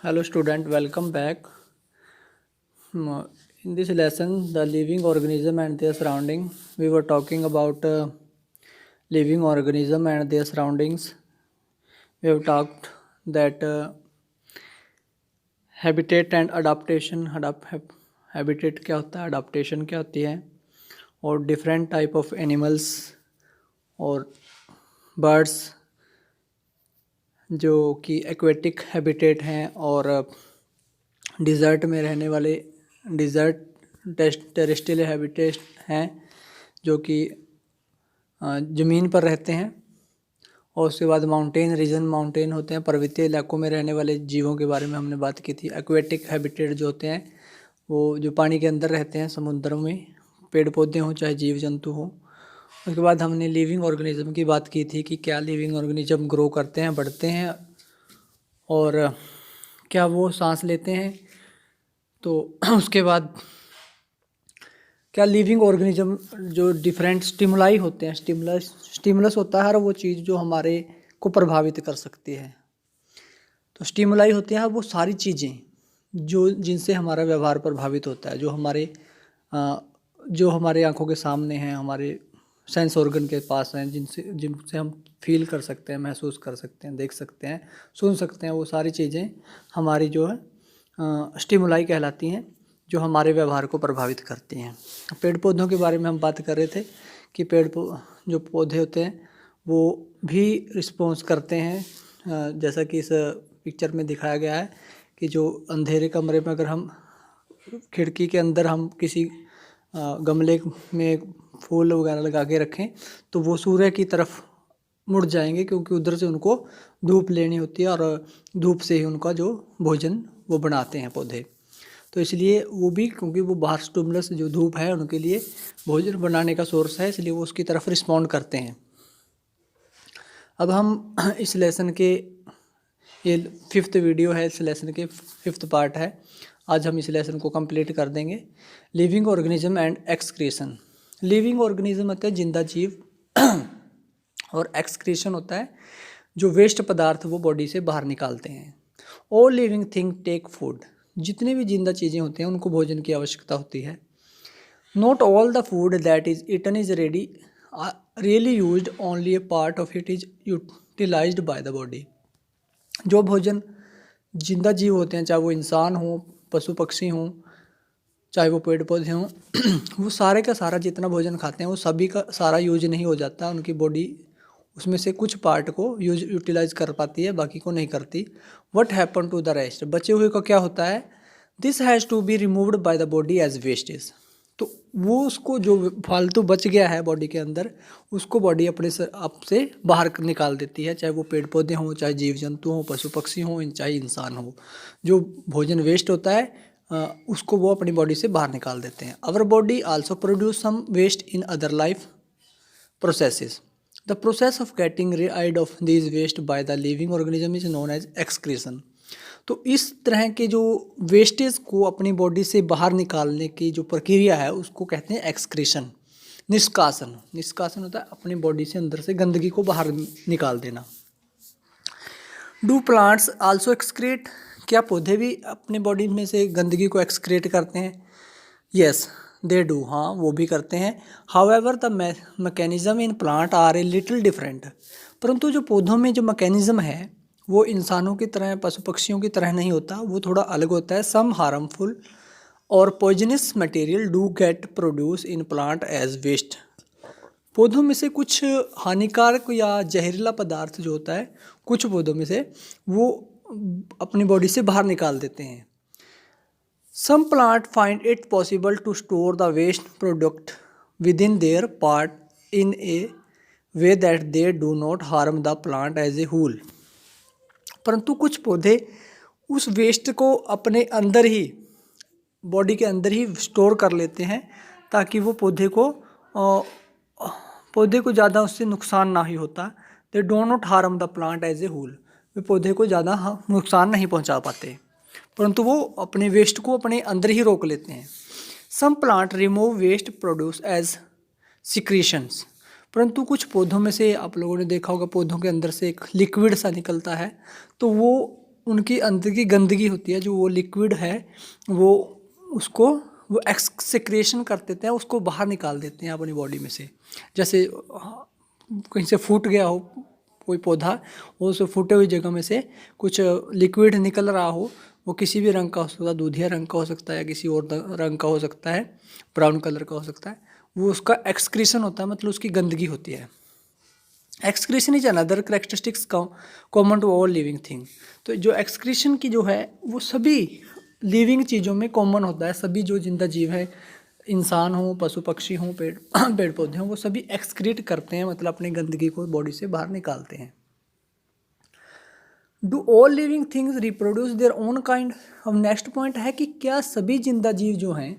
Hello student, welcome back. In this lesson, the living organism and their surrounding, we were talking about living organism and their surroundings. We have talked that habitat and adaptation. Habitat क्या होता है, adaptation क्या होती है, और different type of animals और birds जो कि एक्वेटिक हैबिटेट हैं और डिज़र्ट में रहने वाले डिज़र्ट टेरेस्ट्रियल हैबिटेट हैं जो कि ज़मीन पर रहते हैं। और उसके बाद माउंटेन रीजन, माउंटेन होते हैं, पर्वतीय इलाकों में रहने वाले जीवों के बारे में हमने बात की थी। एक्वेटिक हैबिटेट जो होते हैं वो जो पानी के अंदर रहते हैं, समुद्रों में, पेड़ पौधे हों चाहे जीव जंतु हों। उसके बाद हमने लिविंग ऑर्गेनिज्म की बात की थी कि क्या लिविंग ऑर्गेनिज्म ग्रो करते हैं, बढ़ते हैं और क्या वो सांस लेते हैं। तो उसके बाद क्या लिविंग ऑर्गेनिज्म जो डिफरेंट स्टिमुलाई होते हैं, स्टिमुलस होता है हर वो चीज़ जो हमारे को प्रभावित कर सकती है। तो स्टिमुलाई होते हैं वो सारी चीज़ें जो जिनसे हमारा व्यवहार प्रभावित होता है, जो हमारे आंखों के सामने हैं, हमारे सेंस ऑर्गन के पास हैं, जिनसे हम फील कर सकते हैं, महसूस कर सकते हैं, देख सकते हैं, सुन सकते हैं। वो सारी चीज़ें हमारी जो है स्टिमुलाई कहलाती हैं जो हमारे व्यवहार को प्रभावित करती हैं। पेड़ पौधों के बारे में हम बात कर रहे थे कि जो पौधे होते हैं वो भी रिस्पॉन्स करते हैं। जैसा कि इस पिक्चर में दिखाया गया है कि जो अंधेरे कमरे में अगर हम खिड़की के अंदर हम किसी गमले में फूल वगैरह लगा के रखें तो वो सूर्य की तरफ मुड़ जाएंगे, क्योंकि उधर से उनको धूप लेनी होती है और धूप से ही उनका जो भोजन वो बनाते हैं पौधे। तो इसलिए वो भी, क्योंकि वो बाहर स्टिमुलस जो धूप है उनके लिए भोजन बनाने का सोर्स है, इसलिए वो उसकी तरफ रिस्पॉन्ड करते हैं। अब हम इस लेसन के, ये 5th वीडियो है, इस लेसन के 5th पार्ट है। आज हम इस लेसन को कंप्लीट कर देंगे। Living organism and excretion. Living organism होता है जिंदा जीव और एक्सक्रीशन होता है जो वेस्ट पदार्थ वो बॉडी से बाहर निकालते हैं। All living thing take food. जितने भी जिंदा चीज़ें होती हैं उनको भोजन की आवश्यकता होती है। Not all the food that is eaten is really used, only a part of it is utilised by the body. जो भोजन जिंदा जीव होते हैं, चाहे वो इंसान हो, पशु पक्षी हों, चाहे वो पेड़ पौधे हों, वो सारे का सारा जितना भोजन खाते हैं वो सभी का सारा यूज नहीं हो जाता। उनकी बॉडी उसमें से कुछ पार्ट को यूटिलाइज कर पाती है, बाकी को नहीं करती। What happen to the rest. बचे हुए का क्या होता है? This has to be removed by the body as wastage. तो वो उसको जो फालतू बच गया है बॉडी के अंदर, उसको बॉडी अपने आप से बाहर निकाल देती है, चाहे वो पेड़ पौधे हों, चाहे जीव जंतु हों, पशु पक्षी हों, चाहे इंसान हो। जो भोजन वेस्ट होता है उसको वो अपनी बॉडी से बाहर निकाल देते हैं। Our body also produce some waste in other life processes. The process of getting rid of these waste by the living organism is known as excretion. तो इस तरह के जो वेस्टेज को अपनी बॉडी से बाहर निकालने की जो प्रक्रिया है उसको कहते हैं एक्सक्रीशन, निष्कासन। निष्कासन होता है अपनी बॉडी से अंदर से गंदगी को बाहर निकाल देना। Do plants also excrete. क्या पौधे भी अपने बॉडी में से गंदगी को एक्सक्रीट करते हैं? Yes they do. हाँ, वो भी करते हैं। However the mechanism in plant are a little different. परंतु जो पौधों में जो मैकेनिज्म है वो इंसानों की तरह, पशु पक्षियों की तरह नहीं होता, वो थोड़ा अलग होता है। सम हार्मफुल और poisonous material do get produce in plant as waste. पौधों में से कुछ हानिकारक या जहरीला पदार्थ जो होता है कुछ पौधों में से वो अपनी बॉडी से बाहर निकाल देते हैं। Some plant find it possible to store the waste product within their part in a way that they do not harm the plant as a whole. परंतु कुछ पौधे उस वेस्ट को अपने अंदर ही, बॉडी के अंदर ही स्टोर कर लेते हैं ताकि वो पौधे को ज़्यादा उससे नुकसान ना ही होता। They do not harm the plant as a whole. वे पौधे को ज़्यादा नुकसान नहीं पहुंचा पाते, परंतु वो अपने वेस्ट को अपने अंदर ही रोक लेते हैं। Some plant remove waste produce as secretions. परंतु कुछ पौधों में से, आप लोगों ने देखा होगा, पौधों के अंदर से एक लिक्विड सा निकलता है, तो वो उनकी अंदर की गंदगी होती है, जो वो लिक्विड है वो उसको वो एक्सक्रीशन कर देते हैं, उसको बाहर निकाल देते हैं अपनी बॉडी में से। जैसे कहीं से फूट गया हो कोई पौधा, और उस फूटे हुई जगह में से कुछ लिक्विड निकल रहा हो, वो किसी भी रंग का हो सकता है, दूधिया रंग का हो सकता है या किसी और रंग का हो सकता है, ब्राउन कलर का हो सकता है, वो उसका एक्सक्रीशन होता है, मतलब उसकी गंदगी होती है। Excretion is another characteristics common to all living thing. तो जो एक्सक्रीशन की जो है वो सभी लिविंग चीज़ों में कॉमन होता है। सभी जो जिंदा जीव है, इंसान हो, पशु पक्षी हों, पेड़ पौधे हों, वो सभी एक्सक्रीट करते हैं, मतलब अपनी गंदगी को बॉडी से बाहर निकालते हैं। Do all living things reproduce their own kind. अब नेक्स्ट पॉइंट है कि क्या सभी जिंदा जीव जो हैं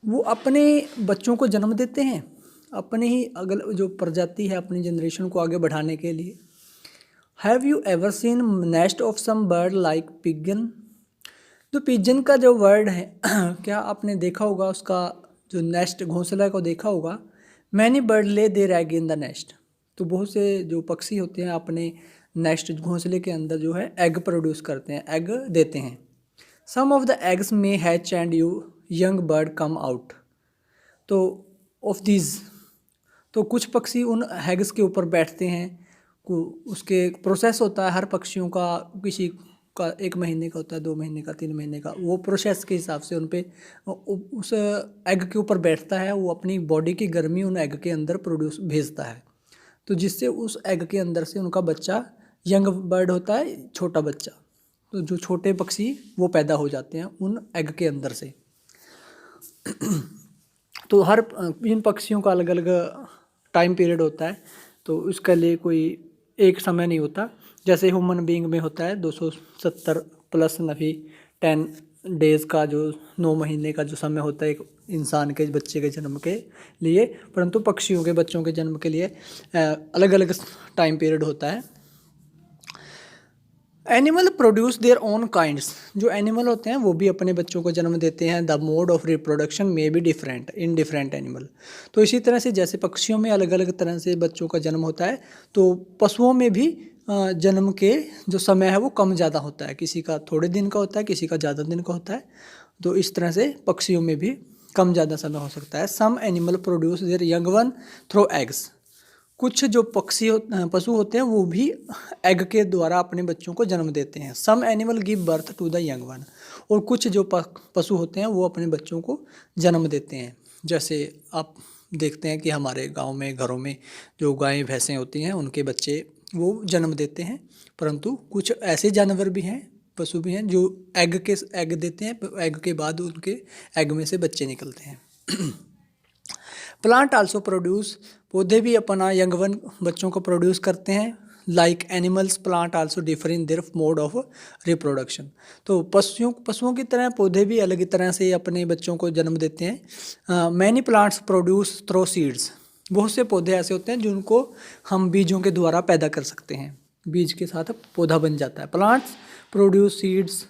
वो अपने बच्चों को जन्म देते हैं, अपने ही अगल जो प्रजाति है अपनी जनरेशन को आगे बढ़ाने के लिए। Have you ever seen nest of some bird like pigeon. जो पिजन का जो वर्ड है क्या आपने देखा होगा उसका जो नेस्ट घोंसला को देखा होगा। Many bird lay their egg in the nest. तो बहुत से जो पक्षी होते हैं अपने नेस्ट घोंसले के अंदर जो है एग प्रोड्यूस करते हैं, एग देते हैं। सम ऑफ द एग्स में hatch and you young bird come out. तो ऑफ दीज, तो कुछ पक्षी उन एग्स के ऊपर बैठते हैं, उसके प्रोसेस होता है हर पक्षियों का, किसी का 1 महीने का होता है, 2 महीने का, 3 महीने का, वो प्रोसेस के हिसाब से उन पे उस एग के ऊपर बैठता है, वो अपनी बॉडी की गर्मी उन एग के अंदर प्रोड्यूस भेजता है, तो जिससे उस एग के अंदर से उनका बच्चा यंग बर्ड होता है, छोटा बच्चा, तो जो छोटे पक्षी वो पैदा हो जाते हैं उन एग के अंदर से। तो हर इन पक्षियों का अलग अलग टाइम पीरियड होता है, तो उसके लिए कोई एक समय नहीं होता। जैसे ह्यूमन बीइंग में होता है 270 प्लस नफी 10 डेज़ का, जो 9 महीने का जो समय होता है एक इंसान के बच्चे के जन्म के लिए, परंतु पक्षियों के बच्चों के जन्म के लिए अलग अलग टाइम पीरियड होता है। Animal produce their own kinds. जो एनिमल होते हैं वो भी अपने बच्चों को जन्म देते हैं। The mode of reproduction may be different in different animal. तो इसी तरह से जैसे पक्षियों में अलग अलग तरह से बच्चों का जन्म होता है, तो पशुओं में भी जन्म के जो समय है वो कम ज़्यादा होता है, किसी का थोड़े दिन का होता है, किसी का ज़्यादा दिन का होता है। तो इस तरह से पक्षियों में भी कम ज़्यादा समय हो सकता है। Some animal produce their young one through eggs. कुछ जो पशु होते हैं वो भी एग के द्वारा अपने बच्चों को जन्म देते हैं। Some animal give birth to the young one. और कुछ जो पशु होते हैं वो अपने बच्चों को जन्म देते हैं। जैसे आप देखते हैं कि हमारे गांव में घरों में जो गायें भैंसें होती हैं उनके बच्चे वो जन्म देते हैं, परंतु कुछ ऐसे जानवर भी हैं, पशु भी हैं जो एग देते हैं, एग के बाद उनके एग में से बच्चे निकलते हैं। Plant also produce. पौधे भी अपना यंग वन बच्चों को प्रोड्यूस करते हैं। Like animals plant also differ in their mode of reproduction. तो पशुओं की तरह पौधे भी अलग तरह से अपने बच्चों को जन्म देते हैं। Many plants produce through seeds. बहुत से पौधे ऐसे होते हैं जिनको हम बीजों के द्वारा पैदा कर सकते हैं, बीज के साथ पौधा बन जाता है। Plants produce seeds.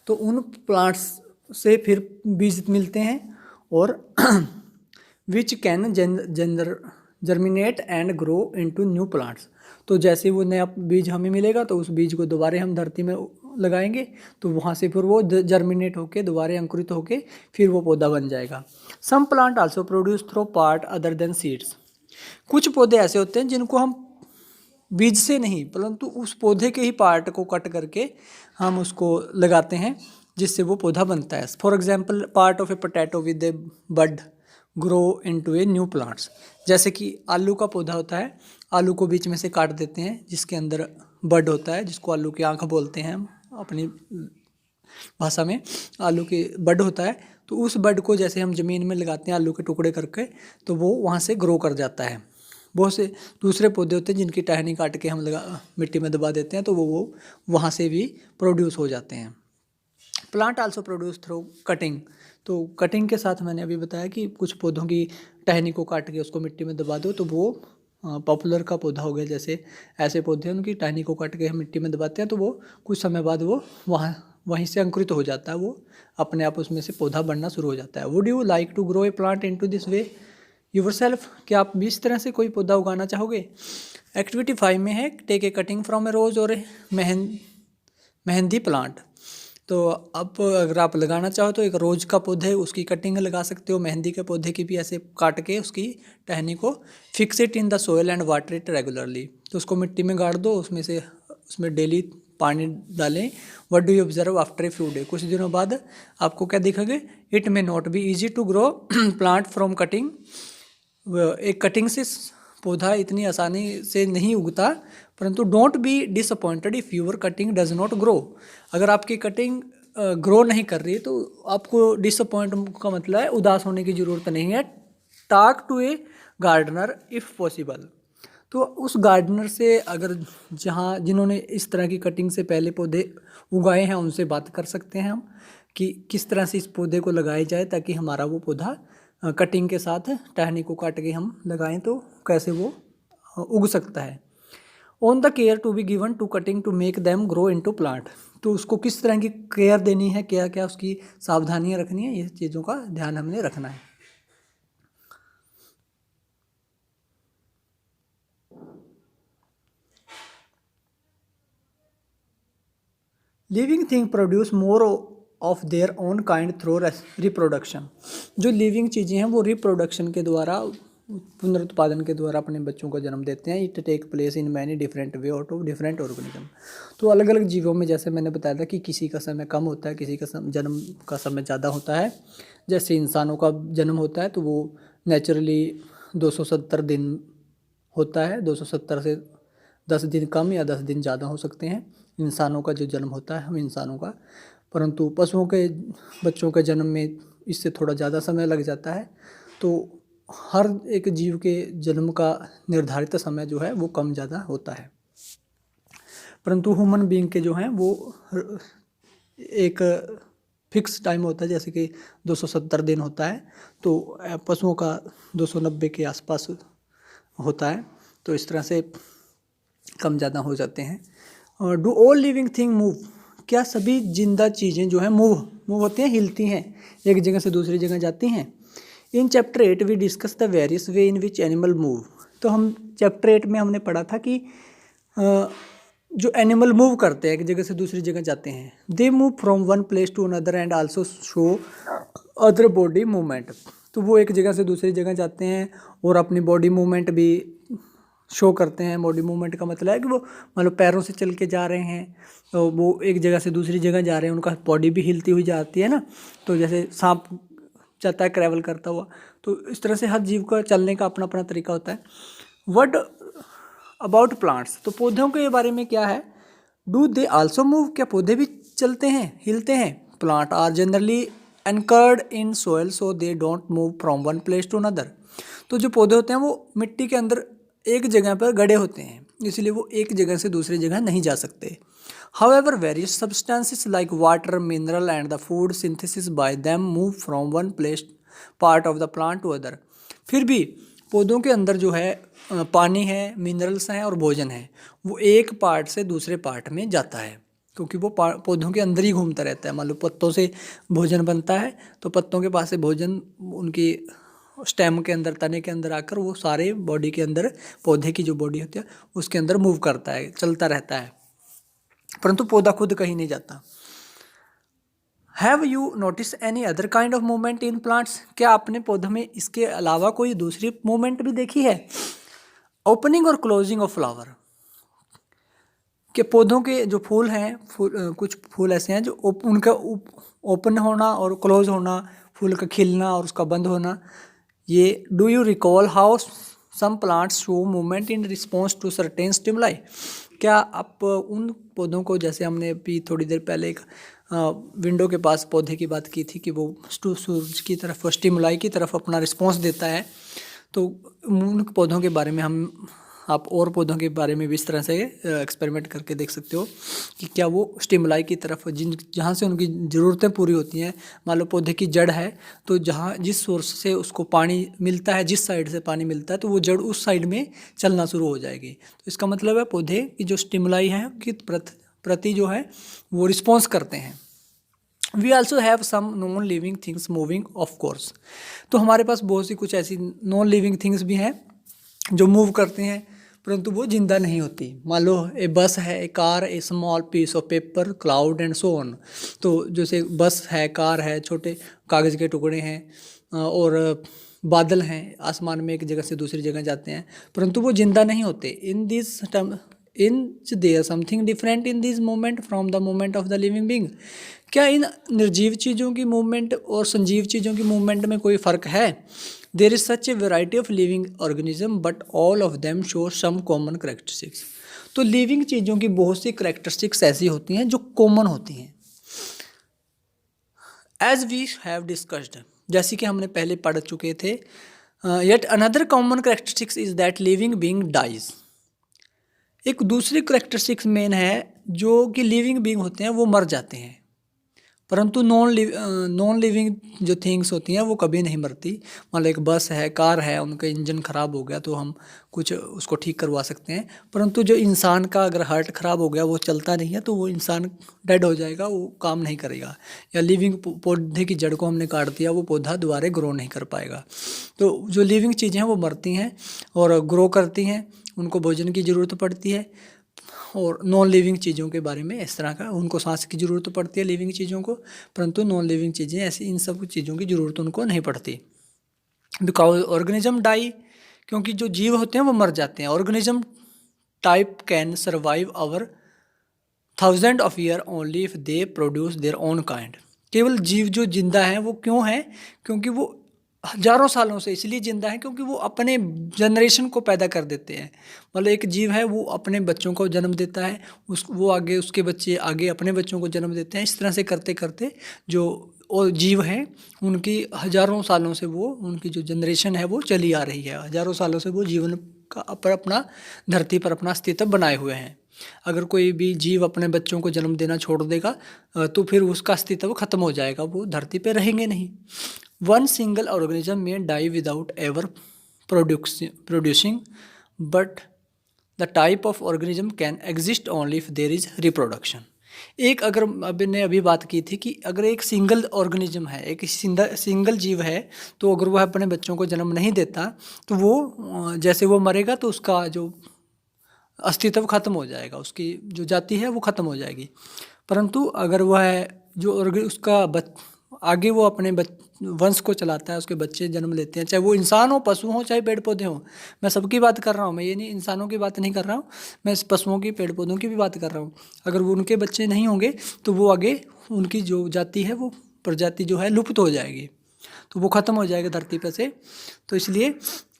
तो उन प्लांट्स से फिर बीज मिलते हैं और which can germinate and grow into new plants. तो जैसे वो नया बीज हमें मिलेगा तो उस बीज को दोबारा हम धरती में लगाएंगे, तो वहाँ से फिर वो जर्मिनेट होके दोबारा अंकुरित होके फिर वो पौधा बन जाएगा। Some plant also produce through part other than seeds. कुछ पौधे ऐसे होते हैं जिनको हम बीज से नहीं परंतु उस पौधे के ही पार्ट को कट करके हम उसको लगाते हैं, जिससे वो पौधा बनता है। For example part of a potato with a bud grow into a new plants. जैसे कि आलू का पौधा होता है, आलू को बीच में से काट देते हैं, जिसके अंदर बड होता है, जिसको आलू की आँख बोलते हैं हम अपनी भाषा में। आलू के बड होता है, तो उस बड को जैसे हम ज़मीन में लगाते हैं आलू के टुकड़े करके, तो वो वहाँ से ग्रो कर जाता है। बहुत से दूसरे पौधे होते हैं जिनकी टहनी काट के हम मिट्टी में दबा देते हैं, तो वो वहाँ से भी प्रोड्यूस हो जाते हैं। Plant also produce through cutting. तो कटिंग के साथ मैंने अभी बताया कि कुछ पौधों की टहनी को काट के उसको मिट्टी में दबा दो तो वो पॉपुलर का पौधा हो गया। जैसे ऐसे पौधे उनकी टहनी को काट के हम मिट्टी में दबाते हैं तो वो कुछ समय बाद वो वहीं से अंकुरित हो जाता है, वो अपने आप उसमें से पौधा बनना शुरू हो जाता है। Would you like to grow a plant into this way. Yourself, क्या आप भी इस तरह से कोई पौधा उगाना चाहोगे? एक्टिविटी 5 में है टेक ए कटिंग फ्रॉम ए रोज और ए मेहंदी प्लांट। तो अब अगर आप लगाना चाहो तो एक रोज का पौधे उसकी कटिंग लगा सकते हो, मेहंदी के पौधे की भी ऐसे काट के उसकी टहनी को fix it in the soil and water it regularly. तो उसको मिट्टी में गाड़ दो, उसमें डेली पानी डालें। What do you observe after a few day, कुछ दिनों बाद आपको क्या दिखेगा? It may not be easy to grow plant from cutting. एक कटिंग से पौधा इतनी आसानी से नहीं उगता, परंतु don't be disappointed if your cutting does not grow. अगर आपकी कटिंग ग्रो नहीं कर रही तो आपको डिसअपॉइंट का मतलब है उदास होने की ज़रूरत नहीं है। Talk to a gardener if possible. तो उस गार्डनर से अगर जिन्होंने इस तरह की कटिंग से पहले पौधे उगाए हैं उनसे बात कर सकते हैं हम कि किस तरह से इस पौधे को लगाया जाए ताकि हमारा वो पौधा कटिंग के साथ टहनी को काट के हम लगाएं तो कैसे वो उग सकता है। On the care to be given to cutting to make them grow into plant. तो उसको किस तरह की केयर देनी है, क्या क्या उसकी सावधानियां रखनी है, ये चीज़ों का ध्यान हमने रखना है। Living thing produce more of their own kind through reproduction. जो लिविंग चीज़ें हैं वो रिप्रोडक्शन के द्वारा, पुनरुत्पादन के द्वारा अपने बच्चों को जन्म देते हैं। It take place in many different way out of different organism. तो अलग अलग जीवों में जैसे मैंने बताया था कि किसी का समय कम होता है, किसी का जन्म का समय ज़्यादा होता है। जैसे इंसानों का जन्म होता है तो वो नेचुरली 270 दिन होता है, 270 से 10 दिन कम या 10 दिन ज़्यादा हो सकते हैं इंसानों का जो जन्म होता है हम इंसानों का। परंतु पशुओं के बच्चों के जन्म में इससे थोड़ा ज़्यादा समय लग जाता है। तो हर एक जीव के जन्म का निर्धारित समय जो है वो कम ज़्यादा होता है। परंतु ह्यूमन बीइंग के जो हैं वो एक फिक्स टाइम होता है, जैसे कि 270 दिन होता है, तो पशुओं का 290 के आसपास होता है। तो इस तरह से कम ज़्यादा हो जाते हैं। और do all living thing move, क्या सभी जिंदा चीज़ें जो हैं मूव होती हैं, हिलती हैं, एक जगह से दूसरी जगह जाती हैं। In chapter 8 we discuss the various way in which animal move. तो हम चैप्टर 8 में हमने पढ़ा था कि जो एनिमल मूव करते हैं, एक जगह से दूसरी जगह जाते हैं, they move from one place to another and also show other body movement. तो वो एक जगह से दूसरी जगह जाते हैं और अपनी बॉडी मूवमेंट भी शो करते हैं। बॉडी मूवमेंट का मतलब है कि वो मतलब पैरों से चल के जा रहे हैं, तो वो एक जगह से दूसरी जगह जा रहे हैं, उनका बॉडी भी हिलती हुई जाती है ना। तो जैसे सांप जाता है ट्रैवल करता हुआ, तो इस तरह से हर जीव का चलने का अपना अपना तरीका होता है। व्हाट अबाउट प्लांट्स, तो पौधों के बारे में क्या है? डू दे आल्सो मूव, क्या पौधे भी चलते हैं, हिलते हैं? Plant are generally anchored in soil so they don't move from one place to another. तो जो पौधे होते हैं वो मिट्टी के अंदर एक जगह पर गड़े होते हैं, इसलिए वो एक जगह से दूसरी जगह नहीं जा सकते। However, various substances like water, mineral and the food synthesis by them move from one place part of the plant to other। फिर भी पौधों के अंदर जो है पानी है, मिनरल्स हैं और भोजन है, वो एक पार्ट से दूसरे पार्ट में जाता है, क्योंकि वो पौधों के अंदर ही घूमता रहता है। मान लो पत्तों से भोजन बनता है तो पत्तों के पास से भोजन उनकी स्टेम के अंदर, तने के अंदर आकर वो सारे बॉडी के अंदर, पौधे की जो बॉडी होती है उसके अंदर मूव करता है, चलता रहता है, परंतु पौधा खुद कहीं नहीं जाता। Have you notice any other kind of movement in plants, क्या आपने पौधों में इसके अलावा कोई दूसरी मूवमेंट भी देखी है? ओपनिंग और क्लोजिंग ऑफ फ्लावर, कि पौधों के जो फूल हैं, कुछ फूल ऐसे हैं जो उनका ओपन होना और क्लोज होना, फूल का खिलना और उसका बंद होना, ये do you recall how some plants show movement in response to certain stimuli. क्या आप उन पौधों को, जैसे हमने अभी थोड़ी देर पहले एक विंडो के पास पौधे की बात की थी कि वो सूरज की तरफ, स्टिमुलाई की तरफ अपना रिस्पॉन्स देता है, तो उन पौधों के बारे में आप और पौधों के बारे में भी इस तरह से एक्सपेरिमेंट करके देख सकते हो कि क्या वो स्टिमुलाई की तरफ, जहाँ से उनकी ज़रूरतें पूरी होती हैं। मान लो पौधे की जड़ है, तो जिस सोर्स से उसको पानी मिलता है, जिस साइड से पानी मिलता है, तो वो जड़ उस साइड में चलना शुरू हो जाएगी। तो इसका मतलब है पौधे की जो स्टिमुलाई है उनकी प्रति जो है वो रिस्पॉन्स करते हैं। We also have some non living things moving of course. तो हमारे पास बहुत सी कुछ ऐसी नॉन लिविंग थिंग्स भी हैं जो मूव करते हैं परंतु वो जिंदा नहीं होती। मान लो ए बस है, a car, a small piece of paper, cloud and so on. तो जैसे बस है, कार है, छोटे कागज़ के टुकड़े हैं और बादल हैं, आसमान में एक जगह से दूसरी जगह जाते हैं परंतु वो जिंदा नहीं होते। In this term in their something different in this moment from the moment of the living being. क्या इन निर्जीव चीज़ों की मूवमेंट और संजीव चीज़ों की मूवमेंट में कोई फ़र्क है? There is such a variety of living organism but all of them show some common characteristics. तो लिविंग चीज़ों की बहुत सी करेक्टरिस्टिक्स ऐसी होती हैं जो कॉमन होती हैं। एज वी हैव डिस्कस्ड, जैसे कि हमने पहले पढ़ चुके थे, yet another common characteristics is that living being dies. एक दूसरी करेक्टरिस्टिक्स मेन है जो कि लिविंग बीइंग होते हैं वो मर जाते हैं परंतु नॉन लिविंग जो थिंग्स होती हैं वो कभी नहीं मरती। मान लो एक बस है, कार है, उनका इंजन ख़राब हो गया तो हम कुछ उसको ठीक करवा सकते हैं परंतु जो इंसान का अगर हार्ट ख़राब हो गया, वो चलता नहीं है, तो वो इंसान डेड हो जाएगा, वो काम नहीं करेगा। या लिविंग पौधे की जड़ को हमने काट दिया, वो पौधा दोबारा ग्रो नहीं कर पाएगा। तो जो लिविंग चीज़ें हैं वो मरती हैं और ग्रो करती हैं, उनको भोजन की ज़रूरत पड़ती है। और नॉन लिविंग चीज़ों के बारे में इस तरह का, उनको सांस की ज़रूरत पड़ती है लिविंग चीज़ों को, परंतु नॉन लिविंग चीज़ें ऐसी इन सब चीज़ों की ज़रूरत उनको नहीं पड़ती। बिकॉज ऑर्गेनिज्म डाई, क्योंकि जो जीव होते हैं वो मर जाते हैं। Organism type can survive our thousand of year only if they produce their own kind. केवल जीव जो जिंदा हैं वो क्यों हैं? क्योंकि वो हजारों सालों से इसलिए जिंदा है क्योंकि वो अपने जनरेशन को पैदा कर देते हैं। मतलब एक जीव है, वो अपने बच्चों को जन्म देता है, वो आगे उसके बच्चे आगे अपने बच्चों को जन्म देते हैं। इस तरह से करते करते जो और जीव हैं उनकी हजारों सालों से वो उनकी जो जनरेशन है वो चली आ रही है। हजारों सालों से वो जीवन का अपना धरती पर अपना अस्तित्व बनाए हुए हैं। अगर कोई भी जीव अपने बच्चों को जन्म देना छोड़ देगा तो फिर उसका अस्तित्व खत्म हो जाएगा, वो धरती पर रहेंगे नहीं। One single organism may die without ever producing but the type of organism can exist only if there is reproduction. एक अगर ने अभी बात की थी कि अगर एक सिंगल ऑर्गेनिज्म है, एक सिंगल जीव है, तो अगर वह अपने बच्चों को जन्म नहीं देता तो वो जैसे वो मरेगा तो उसका जो अस्तित्व खत्म हो जाएगा, उसकी जो जाति है वो खत्म हो जाएगी। परंतु अगर वह जो उसका आगे वो अपने वंश को चलाता है, उसके बच्चे जन्म लेते हैं, चाहे वो इंसान हो, पशु हो, चाहे पेड़ पौधे हों। मैं सबकी बात कर रहा हूँ, मैं ये नहीं इंसानों की बात नहीं कर रहा हूँ, मैं पशुओं की, पेड़ पौधों की भी बात कर रहा हूँ। अगर वो उनके बच्चे नहीं होंगे तो वो आगे उनकी जो जाति है, वो प्रजाति जो है लुप्त हो जाएगी, तो वो ख़त्म हो जाएगा धरती पर से। तो इसलिए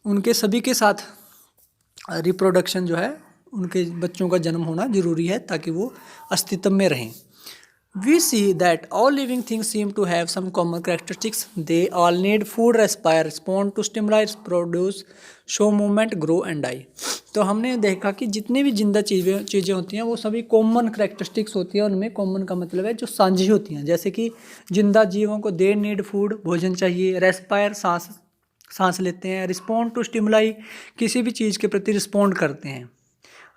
उनके सभी के साथ रिप्रोडक्शन जो है, उनके बच्चों का जन्म होना जरूरी है ताकि वो अस्तित्व में रहें। We see that all living things seem to have some common characteristics. They all need food, respire, respond to stimuli, produce, show movement, grow and die. तो हमने देखा कि जितनी भी जिंदा चीज़ें होती हैं वो सभी कॉमन करेक्टरिस्टिक्स होती हैं। उनमें कॉमन का मतलब है जो साझी होती हैं। जैसे कि जिंदा जीवों को दे नीड फूड, भोजन चाहिए, रेस्पायर सांस लेते हैं, रिस्पॉन्ड टू स्टिमुलाई किसी भी चीज़ के प्रति रिस्पॉन्ड करते हैं,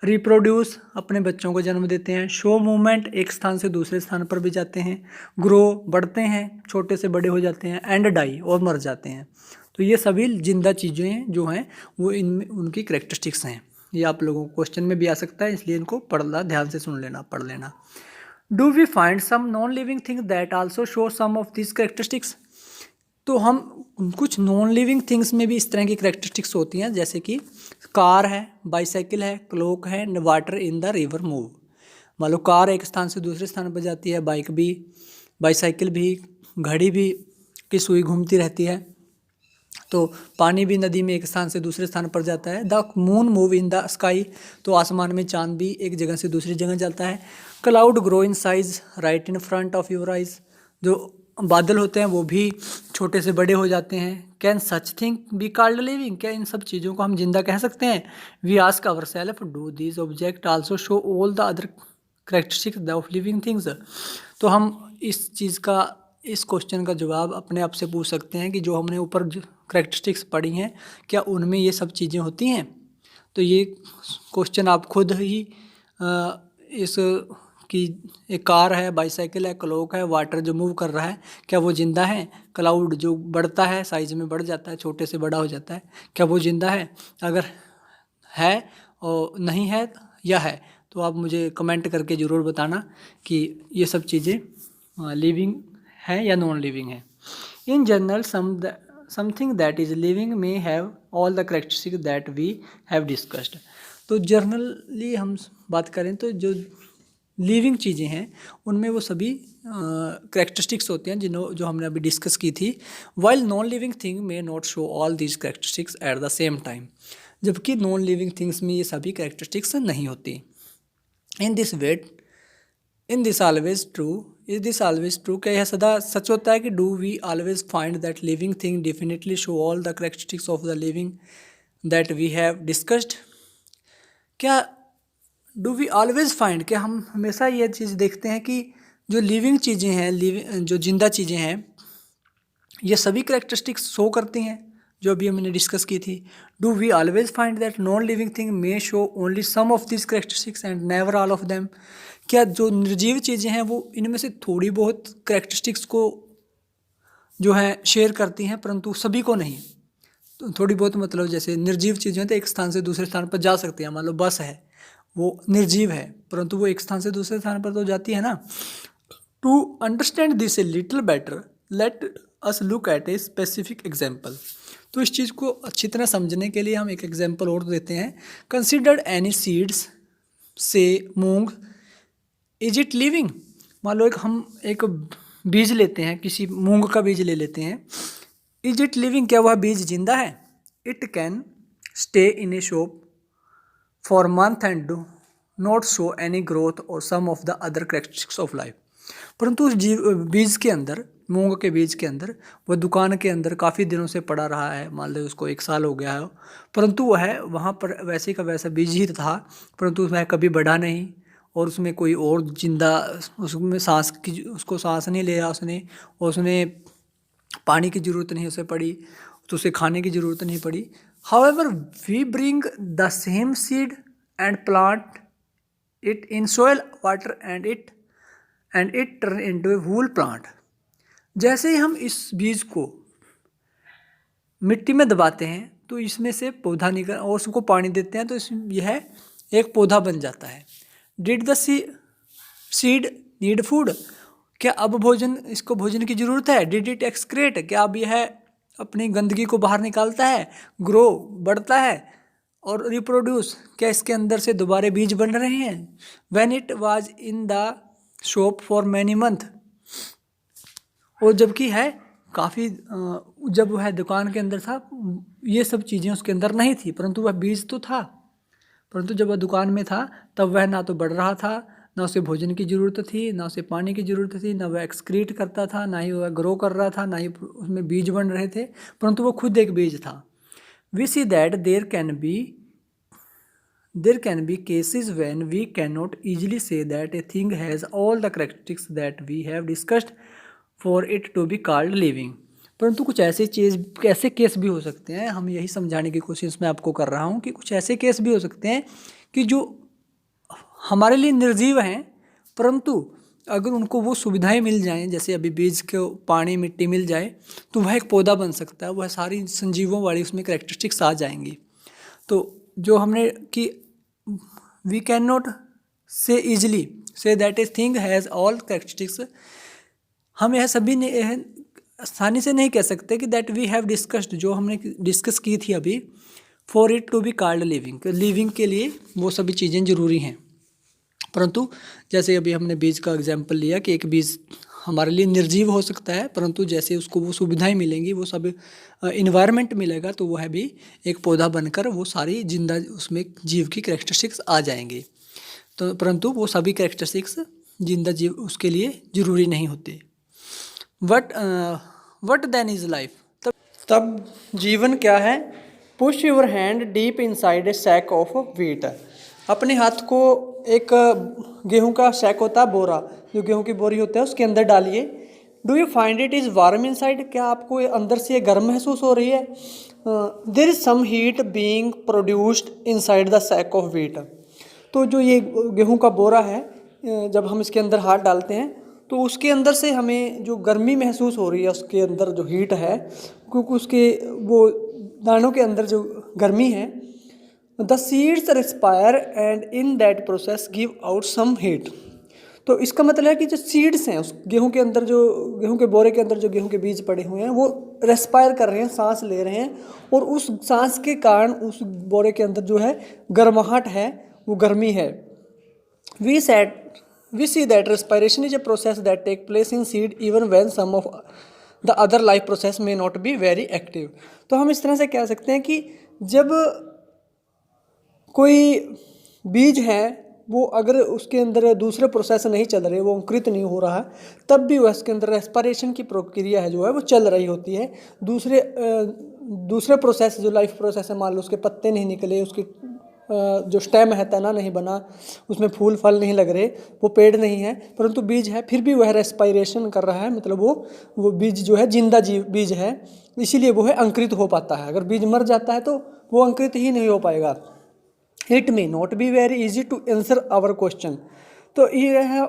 रिप्रोड्यूस अपने बच्चों को जन्म देते हैं, शो मूवमेंट एक स्थान से दूसरे स्थान पर भी जाते हैं, ग्रो बढ़ते हैं, छोटे से बड़े हो जाते हैं, एंड डाई और मर जाते हैं। तो ये सभी जिंदा चीज़ें जो हैं वो इनमें उनकी करेक्टरिस्टिक्स हैं। ये आप लोगों को क्वेश्चन में भी आ सकता है, इसलिए इनको पढ़ना ध्यान से सुन लेना, पढ़ लेना। Do we find some non living thing that also show some of this characteristics. तो हम कुछ नॉन लिविंग थिंग्स में भी इस तरह की करेक्टरिस्टिक्स होती हैं, जैसे कि कार है, बाईसाइकिल है, क्लॉक है, water in the river move. मान लो कार एक स्थान से दूसरे स्थान पर जाती है, बाइक भी, बाईसाइकिल भी, घड़ी भी की सुई घूमती रहती है। तो पानी भी नदी में एक स्थान से दूसरे स्थान पर जाता है। The moon move in the sky, तो आसमान में चांद भी एक जगह से दूसरी जगह जाता है। Cloud grow in size right in front of your eyes, जो बादल होते हैं वो भी छोटे से बड़े हो जाते हैं। Can such thing be called living, क्या इन सब चीज़ों को हम जिंदा कह सकते हैं? We ask our self, do these object also show all the other characteristics of living things. तो हम इस क्वेश्चन का जवाब अपने आप से पूछ सकते हैं कि जो हमने ऊपर करेक्टरिस्टिक्स पढ़ी हैं क्या उनमें ये सब चीज़ें होती हैं? तो ये क्वेश्चन आप खुद ही कि एक कार है, बाईसाइकिल है, क्लॉक है, वाटर जो मूव कर रहा है, क्या वो जिंदा है? क्लाउड जो बढ़ता है, साइज में बढ़ जाता है, छोटे से बड़ा हो जाता है, क्या वो जिंदा है? अगर है और नहीं है या है, तो आप मुझे कमेंट करके ज़रूर बताना कि ये सब चीज़ें लिविंग है या नॉन लिविंग है। In general something that is living may have all the characteristics that we have discussed. तो जर्नली हम बात करें तो जो लिविंग चीज़ें हैं उनमें वो सभी करेक्टरिस्टिक्स होते हैं जो हमने अभी डिस्कस की थी। While non living thing may not show all these characteristics at the same time, जबकि नॉन लिविंग थिंग्स में ये सभी करेक्टरिस्टिक्स नहीं होती। In this always true, is this always true, क्या यह सदा सच होता है कि do we always find that living thing definitely show all the characteristics of the living that we have discussed? क्या डू वी ऑलवेज फाइंड, क्या हम हमेशा ये चीज़ देखते हैं कि जो लिविंग चीज़ें हैं, जो जिंदा चीज़ें हैं, ये सभी करेक्टरिस्टिक्स शो करती हैं जो अभी हमने डिस्कस की थी? Do we always find that non living thing may show only some of this characteristics and never all of them? क्या जो निर्जीव चीज़ें हैं वो इनमें से थोड़ी बहुत करेक्टरिस्टिक्स को जो है शेयर करती हैं, परंतु सभी को नहीं? तो थोड़ी बहुत मतलब जैसे निर्जीव चीज़ें तो एक स्थान से दूसरे स्थान पर जा सकती हैं। मान लो बस है, वो निर्जीव है, परंतु वो एक स्थान से दूसरे स्थान पर तो जाती है ना। To understand this a little better let us look at a specific example. तो इस चीज़ को अच्छी तरह समझने के लिए हम एक एग्जाम्पल और देते हैं। कंसिडर एनी सीड्स, से मूंग, इज इट लिविंग? मान लो हम एक बीज लेते हैं, किसी मूंग का बीज ले लेते हैं। इज इट लिविंग, क्या वह बीज जिंदा है? It can stay in a shop for month and do not show any growth or some of the other characteristics of life. परंतु उस बीज के अंदर, मूंग के बीज के अंदर, वह दुकान के अंदर काफ़ी दिनों से पड़ा रहा है, मान लो उसको 1 साल हो गया है, परंतु वह वहाँ पर वैसे का वैसा बीज ही था, परंतु वह कभी बढ़ा नहीं और उसमें कोई और जिंदा, उसमें उसको सांस नहीं लिया उसने, और उसने पानी की ज़रूरत नहीं उसे पड़ी, तो उसे खाने की ज़रूरत नहीं पड़ी। However we bring the same seed and plant it in soil water and it turn into a whole plant. जैसे ही हम इस बीज को मिट्टी में दबाते हैं तो इसमें से पौधा निकल, और उसको पानी देते हैं तो यह एक पौधा बन जाता है। Did the seed need food, क्या अब इसको भोजन की ज़रूरत है? डिड इट एक्सक्रेट, क्या अब यह अपनी गंदगी को बाहर निकालता है? ग्रो, बढ़ता है, और रिप्रोड्यूस, क्या इसके अंदर से दोबारा बीज बन रहे हैं? When it was in the shop for many month, और जबकि है काफ़ी, जब वह दुकान के अंदर था ये सब चीज़ें उसके अंदर नहीं थी, परंतु वह बीज तो था। परंतु जब वह दुकान में था तब वह ना तो बढ़ रहा था, ना उसे भोजन की ज़रूरत थी, ना उसे पानी की ज़रूरत थी, ना वह एक्सक्रीट करता था, ना ही वह ग्रो कर रहा था, ना ही उसमें बीज बन रहे थे, परंतु वो खुद एक बीज था। We see that there can be cases when we can not easily say that a thing has all the characteristics that we have discussed for it to be called living. परंतु कुछ ऐसे केस भी हो सकते हैं, हम यही समझाने की कोशिश मैं आपको कर रहा हूँ कि कुछ ऐसे केस भी हो सकते हैं कि जो हमारे लिए निर्जीव हैं, परंतु अगर उनको वो सुविधाएं मिल जाएं, जैसे अभी बीज को पानी मिट्टी मिल जाए तो वह एक पौधा बन सकता है, वह सारी संजीवों वाली उसमें करेक्टरिस्टिक्स आ जाएंगी। तो जो हमने कि वी कैन नॉट से easily say that a thing has all characteristics, हम यह सभी ने आसानी से नहीं कह सकते कि दैट वी हैव डिस्कस्ड, जो हमने डिस्कस की थी अभी, for it to be called living, living के लिए वो सभी चीज़ें ज़रूरी हैं। परंतु जैसे अभी हमने बीज का एग्जाम्पल लिया कि एक बीज हमारे लिए निर्जीव हो सकता है, परंतु जैसे उसको वो सुविधाएं मिलेंगी, वो सब इन्वायरमेंट मिलेगा, तो वह भी एक पौधा बनकर वो सारी जिंदा उसमें जीव की करेक्टरिस्टिक्स आ जाएंगी। तो परंतु वो सभी करेक्टरिस्टिक्स जिंदा जीव उसके लिए ज़रूरी नहीं होते। वट देन इज़ लाइफ, तब जीवन क्या है? Push your hand deep inside a sack of wheat, अपने हाथ को एक गेहूं का सैक होता है, बोरा, जो गेहूं की बोरी होता है, उसके अंदर डालिए। Do you find it is warm inside, क्या आपको अंदर से गर्म महसूस हो रही है? There is some heat being produced inside the sack of wheat, तो जो ये गेहूं का बोरा है, जब हम इसके अंदर हाथ डालते हैं तो उसके अंदर से हमें जो गर्मी महसूस हो रही है, उसके अंदर जो हीट है, क्योंकि उसके वो दानों के अंदर जो गर्मी है, the seeds respire and in that process give out some heat. तो इसका मतलब है कि जो सीड्स हैं उस गेहूं के अंदर, जो गेहूं के बोरे के अंदर जो गेहूं के बीज पड़े हुए हैं, वो रेस्पायर कर रहे हैं, सांस ले रहे हैं, और उस सांस के कारण उस बोरे के अंदर जो है गर्माहट है, वो गर्मी है। We see that respiration is a process that take place in seed even when some of the other life process may not be very active। तो हम इस तरह से कह सकते हैं कि जब कोई बीज है, वो अगर उसके अंदर दूसरे प्रोसेस नहीं चल रहे, वो अंकुरित नहीं हो रहा है, तब भी उसके अंदर रेस्पिरेशन की प्रक्रिया है जो है वो चल रही होती है। दूसरे प्रोसेस जो लाइफ प्रोसेस है, मान लो उसके पत्ते नहीं निकले, उसकी जो स्टेम है तना नहीं बना, उसमें फूल फल नहीं लग रहे, वो पेड़ नहीं है, परंतु बीज है, फिर भी वह रेस्पिरेशन कर रहा है, मतलब वो बीज जो है जिंदा बीज है, इसीलिए वो है अंकुरित हो पाता है। अगर बीज मर जाता है तो वो अंकुरित ही नहीं हो पाएगा। It may not be very easy to answer our question. तो ये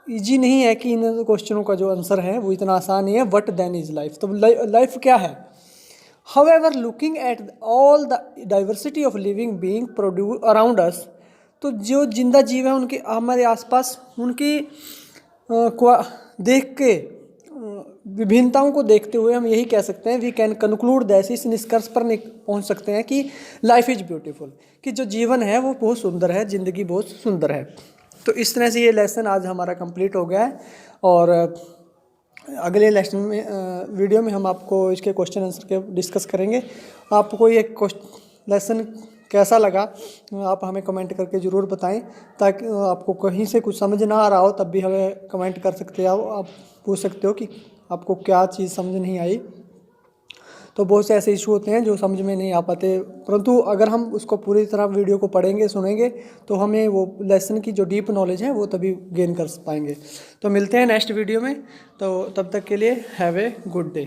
ईजी नहीं है कि इन क्वेश्चनों का जो आंसर है वो इतना आसान नहीं है। What then is life? तो लाइफ क्या है? However, looking at all the diversity of living being produce around us, तो जो जिंदा जीव है उनके हमारे आसपास, उनकी देख के विभिन्नताओं को देखते हुए हम यही कह सकते हैं, वी कैन कंक्लूड दैट, इस निष्कर्ष पर पहुंच सकते हैं कि लाइफ इज़ ब्यूटीफुल, कि जो जीवन है वो बहुत सुंदर है, ज़िंदगी बहुत सुंदर है। तो इस तरह से ये लेसन आज हमारा कंप्लीट हो गया है, और अगले लेसन में वीडियो में हम आपको इसके क्वेश्चन आंसर के डिस्कस करेंगे। आपको ये लेसन कैसा लगा आप हमें कमेंट करके ज़रूर बताएं, ताकि आपको कहीं से कुछ समझ ना आ रहा हो तब भी हमें कमेंट कर सकते हो। आप पूछ सकते हो कि आपको क्या चीज़ समझ नहीं आई। तो बहुत से ऐसे इशू होते हैं जो समझ में नहीं आ पाते, परंतु अगर हम उसको पूरी तरह वीडियो को पढ़ेंगे सुनेंगे तो हमें वो लेसन की जो डीप नॉलेज है वो तभी गेन कर पाएंगे। तो मिलते हैं नेक्स्ट वीडियो में, तो तब तक के लिए हैव ए गुड डे।